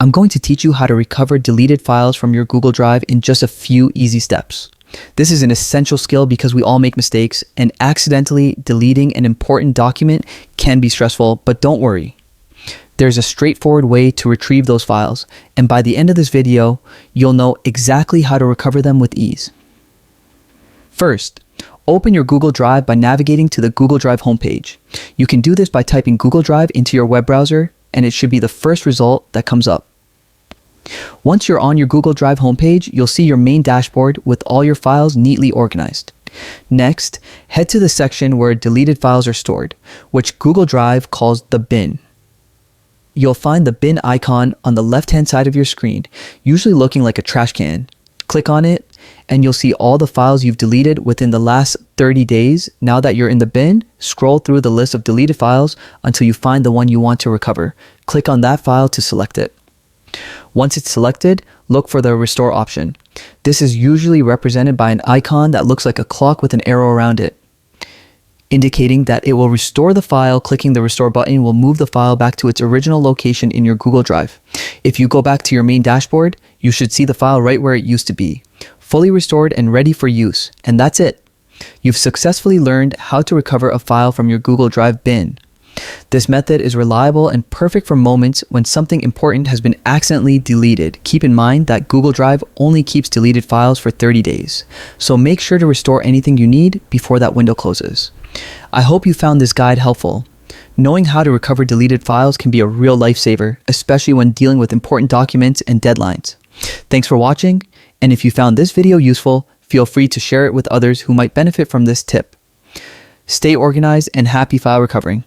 I'm going to teach you how to recover deleted files from your Google Drive in just a few easy steps. This is an essential skill because we all make mistakes, and accidentally deleting an important document can be stressful, but don't worry. There's a straightforward way to retrieve those files, and by the end of this video, you'll know exactly how to recover them with ease. First, open your Google Drive by navigating to the Google Drive homepage. You can do this by typing Google Drive into your web browser, and it should be the first result that comes up. Once you're on your Google Drive homepage, you'll see your main dashboard with all your files neatly organized. Next, head to the section where deleted files are stored, which Google Drive calls the bin. You'll find the bin icon on the left-hand side of your screen, usually looking like a trash can. Click on it, and you'll see all the files you've deleted within the last 30 days. Now that you're in the bin, scroll through the list of deleted files until you find the one you want to recover. Click on that file to select it. Once it's selected, look for the restore option. This is usually represented by an icon that looks like a clock with an arrow around it, indicating that it will restore the file. Clicking the restore button will move the file back to its original location in your Google Drive. If you go back to your main dashboard, you should see the file right where it used to be, fully restored and ready for use. And that's it. You've successfully learned how to recover a file from your Google Drive bin. This method is reliable and perfect for moments when something important has been accidentally deleted. Keep in mind that Google Drive only keeps deleted files for 30 days, so make sure to restore anything you need before that window closes. I hope you found this guide helpful. Knowing how to recover deleted files can be a real lifesaver, especially when dealing with important documents and deadlines. Thanks for watching, and if you found this video useful, feel free to share it with others who might benefit from this tip. Stay organized and happy file recovering.